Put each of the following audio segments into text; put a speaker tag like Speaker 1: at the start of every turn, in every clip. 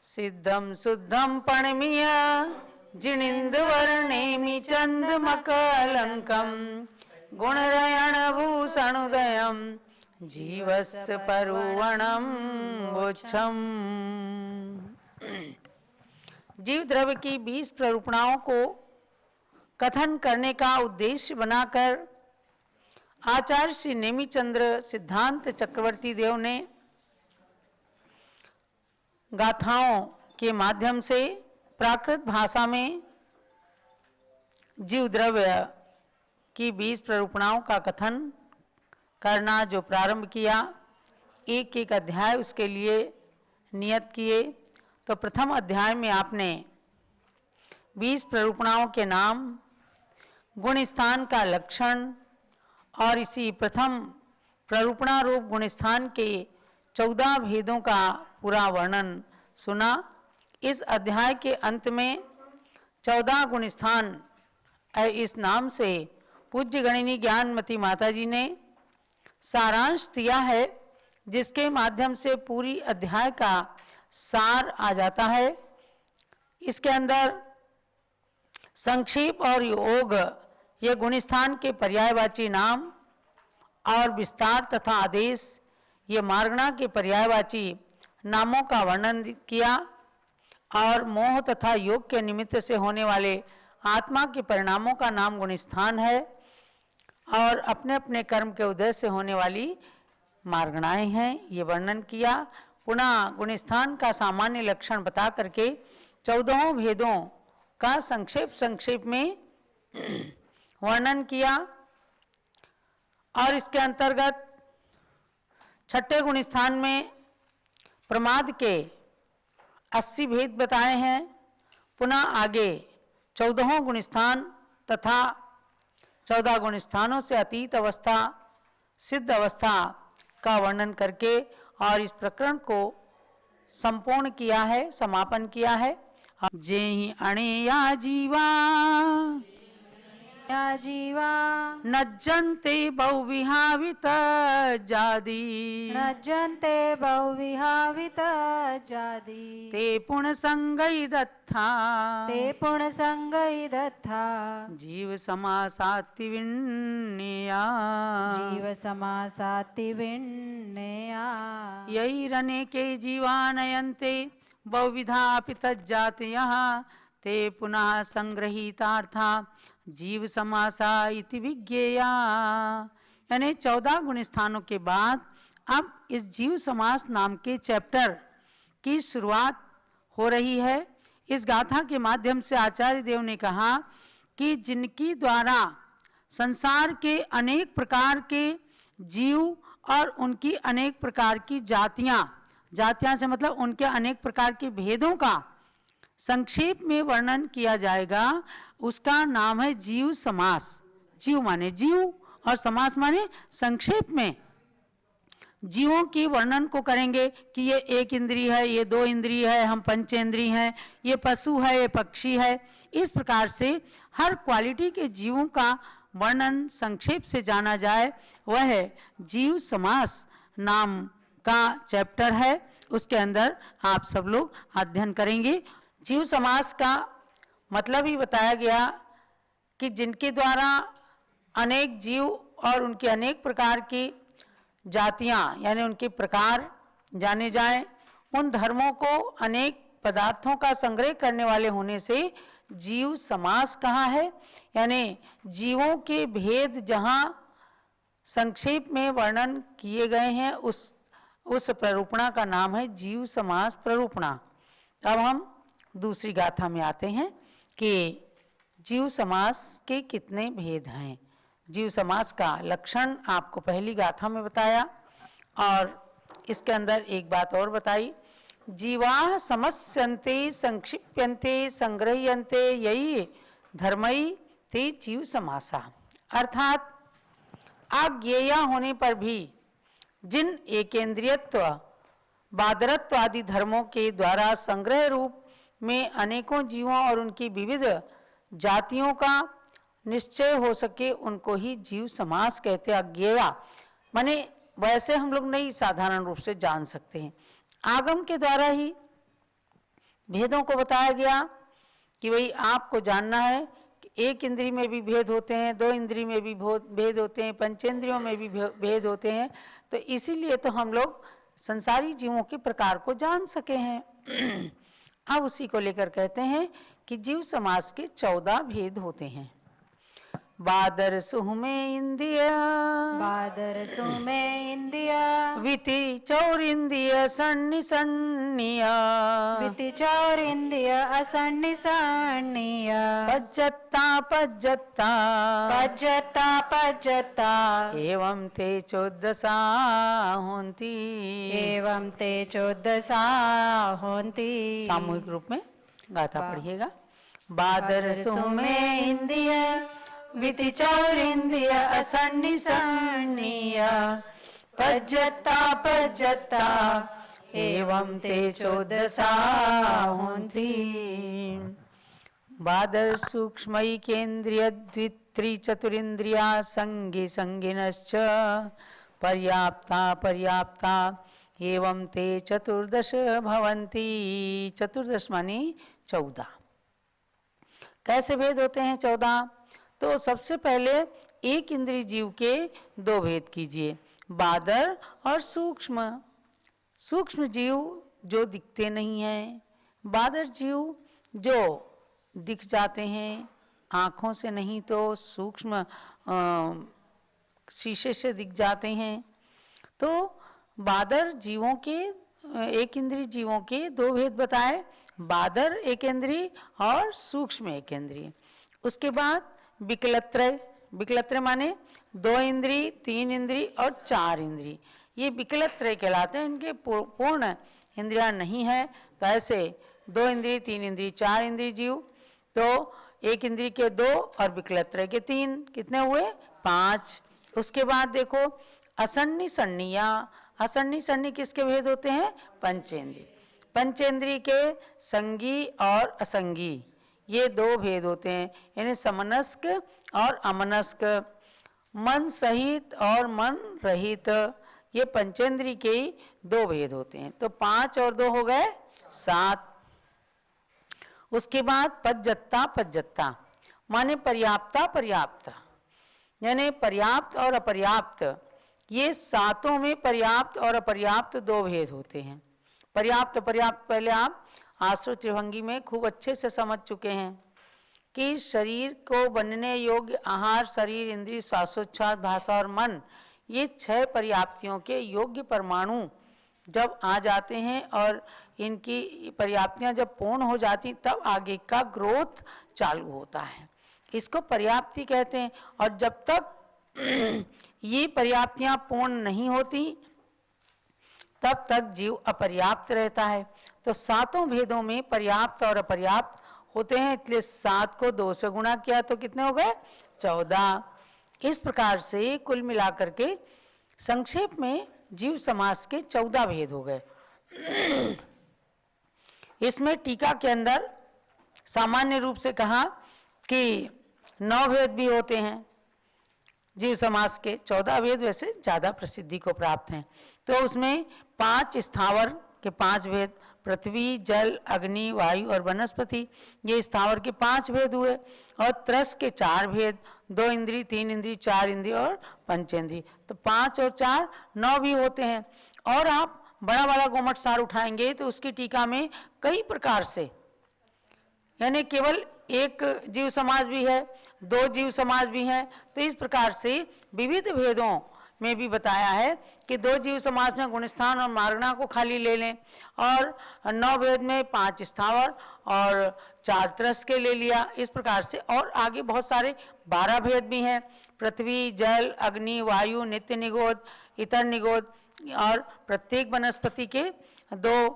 Speaker 1: सिद्धं शुद्धं पणमीय जिनिंदवर्णेमि चंदमकलंकं गुणरयणभूषणोदयं जीवस्य परुवणं वोच्छम्। जीव द्रव्य की 20 प्ररूपणाओं को कथन करने का उद्देश्य बनाकर आचार्य श्री नेमिचंद्र सिद्धांत चक्रवर्ती देव ने गाथाओं के माध्यम से प्राकृत भाषा में जीव द्रव्य की 20 प्ररूपणाओं का कथन करना जो प्रारंभ किया, एक एक अध्याय उसके लिए नियत किए। तो प्रथम अध्याय में आपने 20 प्ररूपणाओं के नाम, गुणस्थान का लक्षण और इसी प्रथम प्ररूपणा रूप गुणस्थान के 14 भेदों का पूरा वर्णन सुना। इस अध्याय के अंत में 14 गुणस्थान इस नाम से पूज्य गणिनी ज्ञानमती माता जी ने सारांश दिया है, जिसके माध्यम से पूरी अध्याय का सार आ जाता है। इसके अंदर संक्षेप और योग ये गुणस्थान के पर्यायवाची नाम और विस्तार तथा आदेश ये मार्गणा के पर्यायवाची नामों का वर्णन किया और मोह तथा योग के निमित्त से होने वाले आत्मा के परिणामों का नाम गुणस्थान है और अपने अपने कर्म के उदय से होने वाली मार्गणाएं हैं, ये वर्णन किया। पुनः गुणस्थान का सामान्य लक्षण बता करके 14 भेदों का संक्षेप में वर्णन किया और इसके अंतर्गत छठे गुणस्थान में प्रमाद के 80 भेद बताए हैं। पुनः आगे 14 गुणस्थान तथा 14 गुणस्थानों से अतीत अवस्था, सिद्ध अवस्था का वर्णन करके और इस प्रकरण को संपूर्ण किया है, समापन किया है। जेहि अणेया जीवा नज्जन्ते बहुविहावित जादी ते पुण्यसंगई दत्था जीव समासाति विण्णया यैरनेके जीवानयन्ते बहुविधापि तज्जातयः ते पुनः संग्रहीतार्था जीव समासा इति विज्ञेया। यानी 14 गुणस्थानों के बाद अब इस जीव समास नाम के चैप्टर की शुरुआत हो रही है। इस गाथा के माध्यम से आचार्य देव ने कहा कि जिनकी द्वारा संसार के अनेक प्रकार के जीव और उनकी अनेक प्रकार की जातियां से मतलब उनके अनेक प्रकार के भेदों का संक्षेप में वर्णन किया जाएगा, उसका नाम है जीव समास। जीव माने जीव और समास माने संक्षेप में जीवों की वर्णन को करेंगे कि ये एक इंद्रिय है, ये 2 इंद्रिय है, हम पंचेंद्रिय हैं, ये पशु है, ये पक्षी है। इस प्रकार से हर क्वालिटी के जीवों का वर्णन संक्षेप से जाना जाए, वह जीव समास नाम का चैप्टर है। उसके अंदर आप सब लोग अध्ययन करेंगे। जीव समास का मतलब ही बताया गया कि जिनके द्वारा अनेक जीव और उनके अनेक प्रकार की जातियां यानी उनके प्रकार जाने जाएं, उन धर्मों को अनेक पदार्थों का संग्रह करने वाले होने से जीव समास कहा है। यानी जीवों के भेद जहां संक्षेप में वर्णन किए गए हैं, उस प्ररूपणा का नाम है जीव समास प्ररूपणा। अब हम दूसरी गाथा में आते हैं कि जीव समास के कितने भेद हैं। जीव समास का लक्षण आपको पहली गाथा में बताया और इसके अंदर एक बात और बताई, जीवा समस्यन्ते संक्षिप्यन्ते संग्रह्यन्ते यही धर्मई ते जीव समासा। अर्थात अज्ञेय होने पर भी जिन एकेंद्रियत्व, बादरत्व आदि धर्मों के द्वारा संग्रह रूप में अनेकों जीवों और उनकी विविध जातियों का निश्चय हो सके, उनको ही जीव समास कहते हैं। अज्ञेया माने वैसे हम लोग नहीं साधारण रूप से जान सकते हैं, आगम के द्वारा ही भेदों को बताया गया कि भाई आपको जानना है कि एक इंद्री में भी भेद होते हैं, दो इंद्री में भी भेद होते हैं, पंचेंद्रियों में भी भेद होते हैं। तो इसीलिए तो हम लोग संसारी जीवों के प्रकार को जान सके हैं। अब उसी को लेकर कहते हैं कि जीव समाज के 14 भेद होते हैं। बादर सुहमे इंदिया,
Speaker 2: बादर सुमे इंदिया,
Speaker 1: विति चौर इंदिया सन्नी सन्निया,
Speaker 2: विति चौर इंदिया असन्नि सन्निया,
Speaker 1: पज्जत्ता पज्जत्ता,
Speaker 2: पज्जता पज्जता,
Speaker 1: एवं ते 14 होंती,
Speaker 2: एवं ते 14 होंती।
Speaker 1: सामूहिक रूप में गाथा पढ़िएगा। बादर सुमे
Speaker 2: इंदिया,
Speaker 1: विति चौर इंदिया असन्नि सन्निया,
Speaker 2: पज्जता पज्जता,
Speaker 1: एवं ते 14 होंती। बादर सूक्ष्मैकेन्द्रिय द्वित्रि चतुरिंद्रिया संगी संगिनश्च पर्याप्ता पर्याप्ता, एवं ते 14 भवन्ति। 14 मानी 14। कैसे भेद होते हैं 14? तो सबसे पहले एक इंद्रिय जीव के 2 भेद कीजिए, बादर और सूक्ष्म। सूक्ष्म जीव जो दिखते नहीं हैं, बादर जीव जो दिख जाते हैं आँखों से नहीं तो सूक्ष्म शीशे से दिख जाते हैं। तो बादर जीवों के एक इंद्रिय जीवों के 2 भेद बताए, बादर एक इंद्रिय और सूक्ष्म एक इंद्रिय। उसके बाद विकलत्रय, विकलत्रय माने 2 इंद्रिय, 3 इंद्रिय और 4 इंद्रिय, ये विकलत्रय कहलाते हैं। इनके पूर्ण इंद्रियां नहीं है, तो ऐसे 2 इंद्रिय, 3 इंद्रिय, 4 इंद्रिय जीव। तो एक इंद्रिय के 2 और विकलत्रय के 3, कितने हुए? 5। उसके बाद देखो असन्नी सन्निया, असन्नी सन्नी किसके भेद होते हैं? पंचेंद्रिय। पंचेंद्रिय के संगी और असंगी, ये 2 भेद होते हैं, यानी समनस्क और अमनस्क, मन सहित और मन रहित, ये पंचेंद्रिय के 2 भेद होते हैं। तो 5 और 2 हो गए 7। उसके बाद पज्जत्ता पज्जत्ता माने पर्याप्ता पर्याप्त, यानी पर्याप्त और अपर्याप्त, ये 7 में पर्याप्त और अपर्याप्त 2 भेद होते हैं। पर्याप्त पर्याप्त पहले आप आश्रय त्रिभंगी में खूब अच्छे से समझ चुके हैं कि शरीर को बनने योग्य आहार, शरीर, इंद्रिय, श्वासोच्छ्वास, भाषा और मन, ये 6 पर्याप्तियों के योग्य परमाणु जब आ जाते हैं और इनकी पर्याप्तियां जब पूर्ण हो जाती तब आगे का ग्रोथ चालू होता है, इसको पर्याप्ति कहते हैं। और जब तक ये पर्याप्तियां पूर्ण नहीं होती तब तक जीव अपर्याप्त रहता है। तो 7 भेदों में पर्याप्त और अपर्याप्त होते हैं, इसलिए 7 को 2 से गुणा किया तो कितने हो गए? 14। इस प्रकार से कुल मिलाकर के संक्षेप में जीव समाज के 14 भेद हो गए। इसमें टीका के अंदर सामान्य रूप से कहा कि 9 भेद भी होते हैं। जीव समाज के 14 भेद वैसे ज़्यादा प्रसिद्धि को प्राप्त हैं। तो उसमें 5 स्थावर के 5 भेद, पृथ्वी, जल, अग्नि, वायु और वनस्पति, ये स्थावर के 5 भेद हुए। और त्रस के 4 भेद, 2 इंद्रिय, 3 इंद्रिय, 4 इंद्रिय और पंचेंद्रिय। तो 5 और 4 9 भी होते हैं। और आप बड़ा वाला गोमट सार उठाएंगे तो उसकी टीका में कई प्रकार से, यानी केवल एक जीव समाज भी है, 2 जीव समाज भी हैं, तो इस प्रकार से विविध भेदों में भी बताया है कि 2 जीव समाज में गुणस्थान और मार्गणा को खाली ले लें, और 9 भेद में 5 स्थावर और 4 त्रस के ले लिया। इस प्रकार से और आगे बहुत सारे 12 भेद भी हैं, पृथ्वी, जल, अग्नि, वायु, नित्य निगोद, इतर निगोद, और प्रत्येक वनस्पति के 2,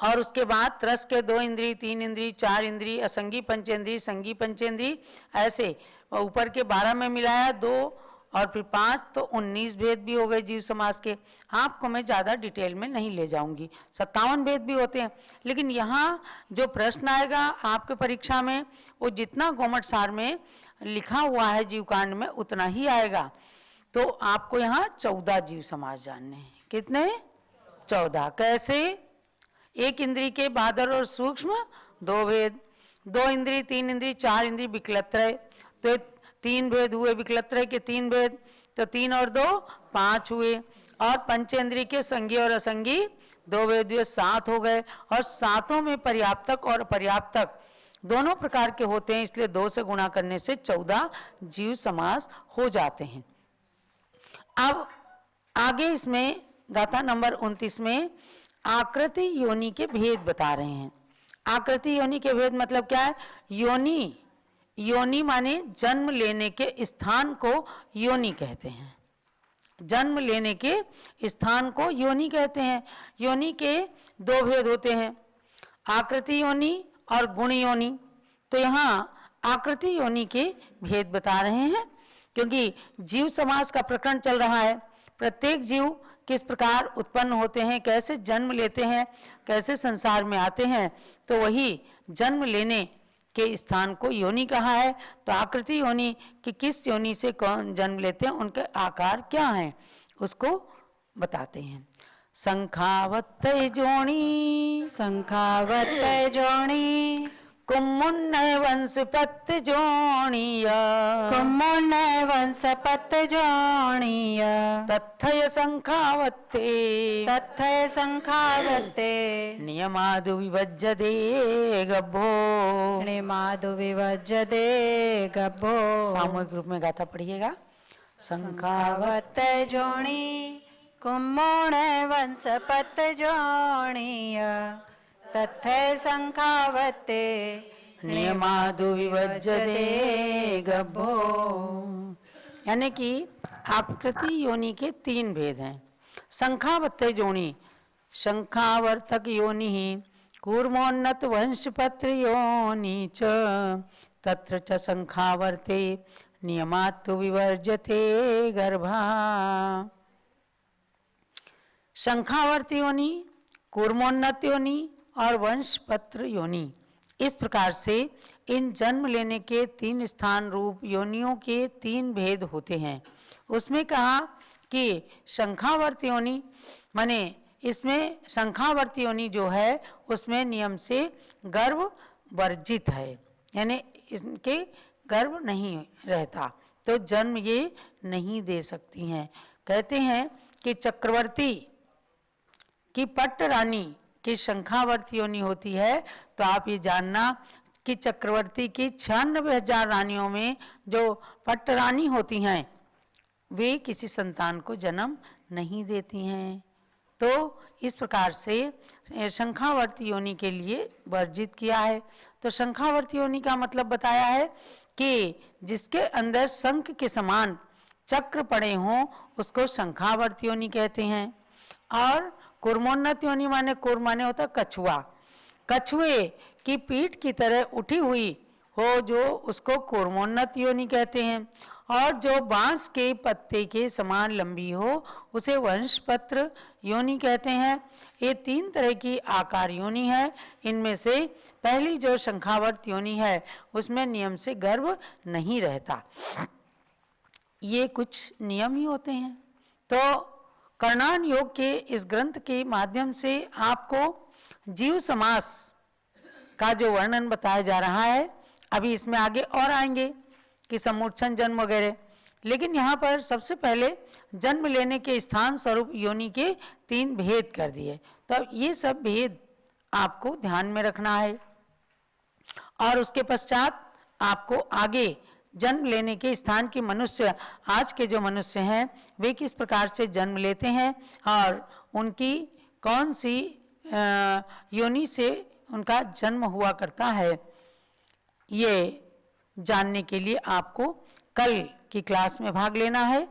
Speaker 1: और उसके बाद त्रस के 2 इंद्रिय, 3 इंद्रिय, 4 इंद्रिय, असंगी पंचेंद्रिय, संगी पंचेंद्रिय, ऐसे ऊपर के 12 में मिलाया 2 और फिर 5, तो 19 भेद भी हो गए जीव समाज के। आपको मैं ज़्यादा डिटेल में नहीं ले जाऊंगी, 57 भेद भी होते हैं। लेकिन यहाँ जो प्रश्न आएगा आपके परीक्षा में, वो जितना गोमट सार में लिखा हुआ है जीवकांड में उतना ही आएगा। तो आपको यहाँ 14 जीव समाज जानने हैं। कितने? 14। कैसे? एक इंद्री के बादर और सूक्ष्म 2 भेद, 2 इंद्री 3 इंद्री 4 इंद्री विकलत्रय, तो 3 भेद हुए विकलत्रय के 3 भेद, तो 3 और 2 5 हुए, और पंचेंद्री के संगी और असंगी 2 भेद हुए 7 हो गए, और सातों में पर्याप्तक और अपर्याप्तक दोनों प्रकार के होते हैं, इसलिए 2 से गुणा करने से 14 जीव समास हो जाते हैं। अब आगे इसमें गाथा नंबर 29 में आकृति योनि के भेद बता रहे हैं। आकृति योनि के भेद मतलब क्या है? योनि, योनि माने जन्म लेने के स्थान को योनि कहते हैं, जन्म लेने के स्थान को योनि कहते हैं। योनि के 2 भेद होते हैं, आकृति योनि और गुण योनि। तो यहाँ आकृति योनि के भेद बता रहे हैं, क्योंकि जीव समास का प्रकरण चल रहा है। प्रत्येक जीव किस प्रकार उत्पन्न होते हैं, कैसे जन्म लेते हैं, कैसे संसार में आते हैं, तो वही जन्म लेने के स्थान को योनि कहा है। तो आकृति योनि कि किस योनि से कौन जन्म लेते हैं, उनके आकार क्या हैं, उसको बताते हैं। शंखावत जोणी,
Speaker 2: शंखावत जोणी,
Speaker 1: कुम्मुन्नय वंश पत जोणीय,
Speaker 2: कुम्मुन्नय वंश पत जोणीय,
Speaker 1: तथय शंखावत्ते,
Speaker 2: तथय शंखावत्ते,
Speaker 1: नियमादु विभज्यते गभ्भो,
Speaker 2: नियमादु विभज्यते गभ्भो।
Speaker 1: सामूहिक रूप में गाथा पढ़िएगा।
Speaker 2: शंखावत जोणी, कुम्मुन्नय वंश पत जोणीय, तथय शंखावत्ते,
Speaker 1: नियमादु विभज्यते गभ्भो। यानी कि आकृति योनि के 3 भेद हैं। शंखावत्ते जोनि, शंखावर्तक योनि ही कूर्मोन्नत वंशपत्र योनि च, तत्र च शंखावर्ते नियमात्तु विवर्जते गर्भा। शंखावर्त योनि, कूर्मोन्नत योनि और वंशपत्र योनि, इस प्रकार से इन जन्म लेने के 3 स्थान रूप योनियों के 3 भेद होते हैं। उसमें कहा कि शंखावर्त योनि माने इसमें शंखावर्त योनि जो है उसमें नियम से गर्भ वर्जित है, यानी इनके गर्भ नहीं रहता, तो जन्म ये नहीं दे सकती हैं। कहते हैं कि चक्रवर्ती की पट्ट रानी की शंखावर्त योनि होती है, तो आप ये जानना कि चक्रवर्ती की 96,000 रानियों में जो पट्ट रानी होती हैं वे किसी संतान को जन्म नहीं देती हैं। तो इस प्रकार से शंखावर्त योनि के लिए वर्जित किया है। तो शंखावर्त योनि का मतलब बताया है कि जिसके अंदर शंख के समान चक्र पड़े हों उसको शंखावर्त योनि कहते हैं। और कूर्मोन्नत योनि माने, कूर्म माने होता कछुआ, कछुए की पीठ की तरह उठी हुई हो जो उसको कूर्मोन्नत योनि कहते हैं। और जो बांस के पत्ते के समान लंबी हो उसे वंशपत्र योनि कहते हैं। ये 3 तरह की आकार योनि है। इनमें से पहली जो शंखावर्त योनि है उसमें नियम से गर्भ नहीं रहता। ये कुछ नियम ही होते हैं। तो कर्णान योग के इस ग्रंथ के माध्यम से आपको जीव समास का जो वर्णन बताया जा रहा है, अभी इसमें आगे और आएंगे कि समूर्छन जन्म वगैरह, लेकिन यहाँ पर सबसे पहले जन्म लेने के स्थान स्वरूप योनि के 3 भेद कर दिए। तो अब ये सब भेद आपको ध्यान में रखना है। और उसके पश्चात आपको आगे जन्म लेने के स्थान के मनुष्य, आज के जो मनुष्य हैं वे किस प्रकार से जन्म लेते हैं और उनकी कौन सी योनि से उनका जन्म हुआ करता है, ये जानने के लिए आपको कल की क्लास में भाग लेना है।